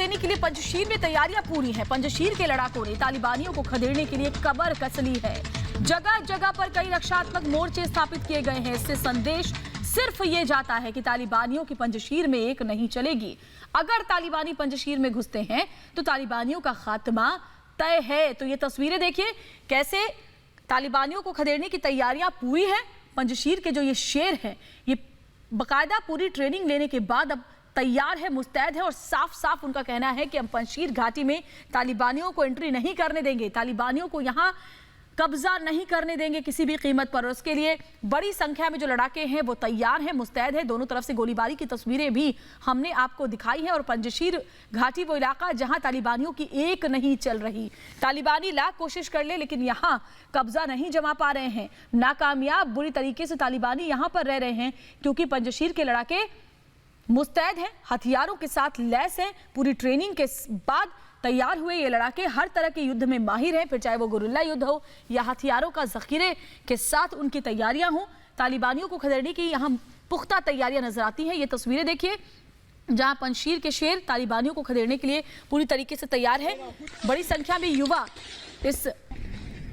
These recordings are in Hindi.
लेने के लिए पंजशीर में तैयारियां पूरी हैं। पंजशीर के लड़ाकों ने तालिबानियों को खदेड़ने के लिए कमर कस ली है। जगह जगह पर कई रक्षात्मक मोर्चे स्थापित किए गए हैं। इससे संदेश सिर्फ ये जाता है कि तालिबानियों की पंजशीर में एक नहीं चलेगी। अगर तालिबानी पंजशीर में घुसते हैं तो तालिबानियों का खात्मा तय है। तो ये तस्वीरें देखिए कैसे तालिबानियों को खदेड़ने की तैयारियां पूरी हैं। पंजशीर के जो ये शेर हैं, ये बाकायदा पूरी ट्रेनिंग लेने के बाद अब तैयार है, मुस्तैद है और साफ साफ उनका कहना है कि हम पंजशीर घाटी में तालिबानियों को एंट्री नहीं करने देंगे, तालिबानियों को यहाँ कब्जा नहीं करने देंगे किसी भी कीमत पर। और उसके लिए बड़ी संख्या में जो लड़ाके हैं वो तैयार हैं, मुस्तैद हैं। दोनों तरफ से गोलीबारी की तस्वीरें भी हमने आपको दिखाई है। और पंजशीर घाटी वो इलाका जहां तालिबानियों की एक नहीं चल रही। तालिबानी लाख कोशिश कर ले लेकिन यहाँ कब्जा नहीं जमा पा रहे हैं, नाकामयाब बुरी तरीके से तालिबानी यहाँ पर रह रहे हैं क्योंकि पंजशीर के लड़ाके मुस्तैद हैं, हथियारों के साथ लैस हैं। पूरी ट्रेनिंग के बाद तैयार हुए ये लड़ाके हर तरह के युद्ध में माहिर हैं, फिर चाहे वो गुरिल्ला युद्ध हो या हथियारों का जखीरे के साथ उनकी तैयारियां हों। तालिबानियों को खदेड़ने की यहाँ पुख्ता तैयारियां नजर आती हैं। ये तस्वीरें देखिए जहां पंजशीर के शेर तालिबानियों को खदेड़ने के लिए पूरी तरीके से तैयार है। बड़ी संख्या में युवा इस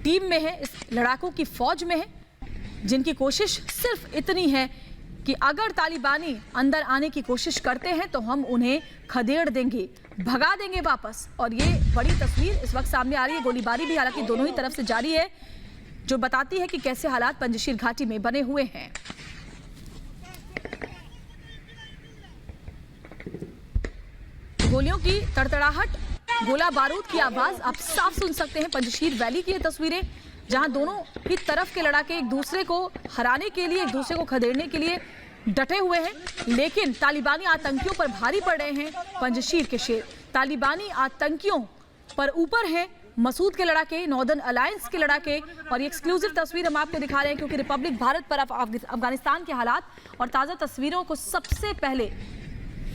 टीम में है, इस लड़ाकों की फौज में है, जिनकी कोशिश सिर्फ इतनी है कि अगर तालिबानी अंदर आने की कोशिश करते हैं तो हम उन्हें खदेड़ देंगे, भगा देंगे वापस। और ये बड़ी तस्वीर इस वक्त सामने आ रही है। गोलीबारी भी हालांकि दोनों ही तरफ से जारी है, जो बताती है कि कैसे हालात पंजशीर घाटी में बने हुए हैं। गोलियों की तड़तड़ाहट, गोला बारूद की आवाज आप साफ सुन सकते हैं। पंजशीर वैली की ये तस्वीरें जहां दोनों ही तरफ के लड़ाके एक दूसरे को हराने के लिए, एक दूसरे को खदेड़ने के लिए डटे हुए हैं। लेकिन तालिबानी आतंकियों पर भारी पड़ रहे हैं पंजशीर के शेर। तालिबानी आतंकियों पर ऊपर है मसूद के लड़ाके, नॉर्दर्न अलायंस के लड़ाके। और ये एक्सक्लूसिव तस्वीर हम आपको दिखा रहे हैं क्योंकि रिपब्लिक भारत पर अफगानिस्तान के हालात और ताज़ा तस्वीरों को सबसे पहले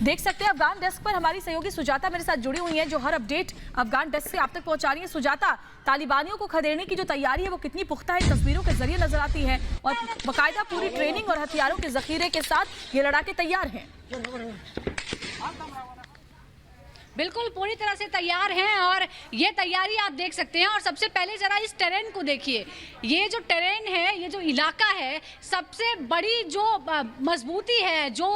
देख सकते हैं। अफगान डेस्क पर हमारी सहयोगी सुजाता मेरे साथ जुड़ी हुई हैं, जो हर अपडेट अफगान डेस्क से आप तक पहुंचा रही है। सुजाता, तालिबानियों को खदेड़ने की जो तैयारी है वो कितनी पुख्ता है, तस्वीरों के जरिए नजर आती है और बाकायदा पूरी ट्रेनिंग और हथियारों के जखीरे के साथ ये लड़ाके तैयार हैं। बिल्कुल पूरी तरह से तैयार हैं और ये तैयारी आप देख सकते हैं। और सबसे पहले जरा इस टेरेन को देखिए। ये जो टेरेन है, ये जो इलाका है, सबसे बड़ी जो मजबूती है, जो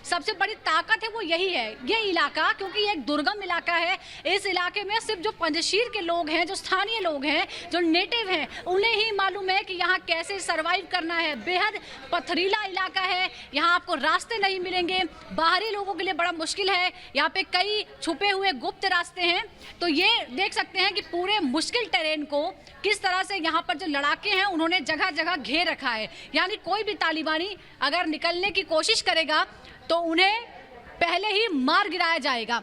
सबसे बड़ी ताकत है वो यही है, ये इलाका। क्योंकि ये एक दुर्गम इलाका है। इस इलाके में सिर्फ जो पंजशीर के लोग हैं, जो स्थानीय लोग हैं, जो नेटिव हैं, उन्हें ही मालूम है कि यहाँ कैसे सर्वाइव करना है। बेहद पथरीला इलाका है, यहाँ आपको रास्ते नहीं मिलेंगे, बाहरी लोगों के लिए बड़ा मुश्किल है। यहाँ पे कई छुपे हुए गुप्त रास्ते हैं। तो ये देख सकते हैं कि पूरे मुश्किल टेरेन को किस तरह से यहाँ पर जो लड़ाके हैं उन्होंने जगह जगह घेर रखा है। यानी कोई भी तालिबानी अगर निकलने की कोशिश करेगा तो उन्हें पहले ही मार गिराया जाएगा।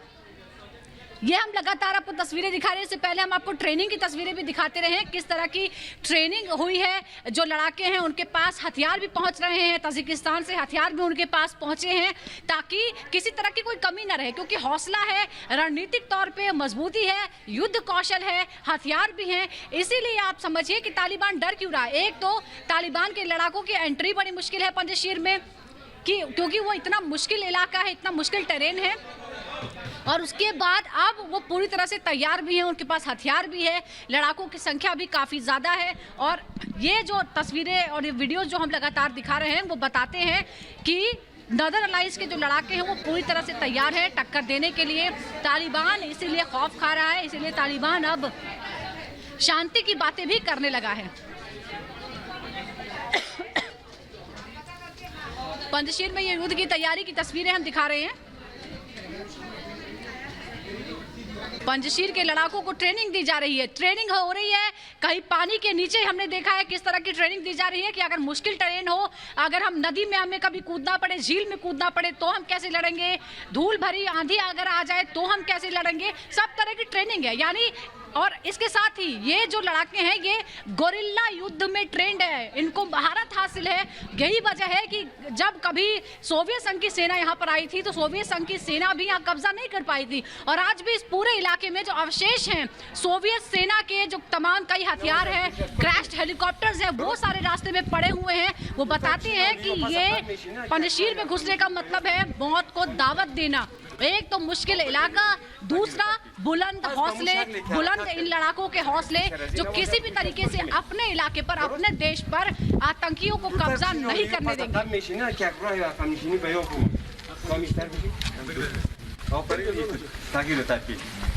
ये हम लगातार आपको तस्वीरें दिखा रहे हैं। इससे पहले हम आपको ट्रेनिंग की तस्वीरें भी दिखाते रहे हैं, किस तरह की ट्रेनिंग हुई है। जो लड़ाके हैं उनके पास हथियार भी पहुंच रहे हैं, ताजिकिस्तान से हथियार भी उनके पास पहुंचे हैं ताकि किसी तरह की कोई कमी ना रहे। क्योंकि हौसला है, रणनीतिक तौर पे मजबूती है, युद्ध कौशल है, हथियार भी हैं। इसीलिए आप समझिए कि तालिबान डर क्यों रहा है। एक तो तालिबान के लड़ाकों की एंट्री बड़ी मुश्किल है पंजशीर में, क्योंकि वो इतना मुश्किल इलाका है, इतना मुश्किल टेरेन है। और उसके बाद अब वो पूरी तरह से तैयार भी हैं, उनके पास हथियार भी है, लड़ाकों की संख्या भी काफ़ी ज़्यादा है। और ये जो तस्वीरें और ये वीडियोस जो हम लगातार दिखा रहे हैं वो बताते हैं कि नॉर्दर्न अलायंस के जो लड़ाके हैं वो पूरी तरह से तैयार है टक्कर देने के लिए। तालिबान इसीलिए खौफ खा रहा है, इसीलिए तालिबान अब शांति की बातें भी करने लगा है। पंजशीर में ये युद्ध की तैयारी की तस्वीरें हम दिखा रहे हैं। पंजशीर के लड़ाकों को ट्रेनिंग दी जा रही है, ट्रेनिंग हो रही है। कहीं पानी के नीचे हमने देखा है किस तरह की ट्रेनिंग दी जा रही है कि अगर मुश्किल टेरेन हो, अगर हम नदी में हमें कभी कूदना पड़े, झील में कूदना पड़े तो हम कैसे लड़ेंगे, धूल भरी आंधी अगर आ जाए तो हम कैसे लड़ेंगे, सब तरह की ट्रेनिंग है। यानी और इसके साथ ही ये जो लड़ाके हैं ये गोरिल्ला युद्ध में ट्रेंड है, इनको महारत हासिल है। यही वजह है कि जब कभी सोवियत संघ की सेना यहाँ पर आई थी तो सोवियत संघ की सेना भी यहाँ कब्जा नहीं कर पाई थी। और आज भी इस पूरे इलाके में जो अवशेष हैं सोवियत सेना के, जो तमाम कई हथियार हैं, क्रैश्ड हेलीकॉप्टर्स हैं, वो सारे रास्ते में पड़े हुए हैं। वो बताते हैं कि ये पंजशीर में घुसने का मतलब है मौत को दावत देना। एक तो मुश्किल इलाका, दूसरा बुलंद हौसले, बुलंद इन लड़ाकों के हौसले जो किसी भी तरीके से अपने इलाके पर, अपने देश पर आतंकियों को कब्जा नहीं करने देंगे।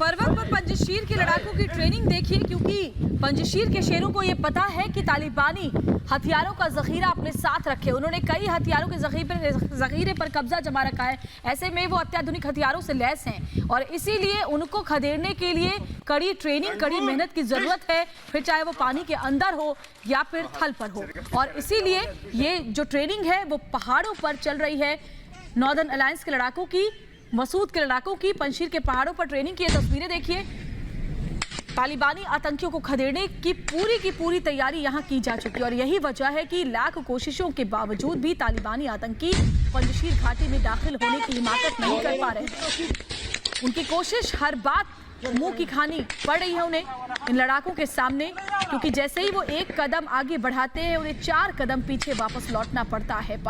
पर्वत पर पंजशीर के लड़ाकों की ट्रेनिंग देखिए, क्योंकि पंजशीर के शेरों को ये पता है कि तालिबानी हथियारों का जखीरा अपने साथ रखे। उन्होंने कई हथियारों के जखीरे पर कब्जा जमा रखा है। ऐसे में वो अत्याधुनिक हथियारों से लैस हैं और इसीलिए उनको खदेड़ने के लिए कड़ी ट्रेनिंग, कड़ी मेहनत की जरूरत है, फिर चाहे वो पानी के अंदर हो या फिर थल पर हो। और इसीलिए ये जो ट्रेनिंग है वो पहाड़ों पर चल रही है। नॉर्दर्न अलायंस के लड़ाकों की, मसूद के लड़ाकों की पंजशीर के पहाड़ों पर ट्रेनिंग की तस्वीरें देखिए। तालिबानी आतंकियों को खदेड़ने की पूरी तैयारी यहां की जा चुकी है और यही वजह है कि लाख कोशिशों के बावजूद भी तालिबानी आतंकी पंजशीर घाटी में दाखिल होने की हिमाकत नहीं कर पा रहे। उनकी कोशिश हर बात मुंह की खानी पड़ रही है उन्हें, इन लड़ाकों के सामने, क्योंकि जैसे ही वो एक कदम आगे बढ़ाते हैं उन्हें 4 कदम पीछे वापस लौटना पड़ता है।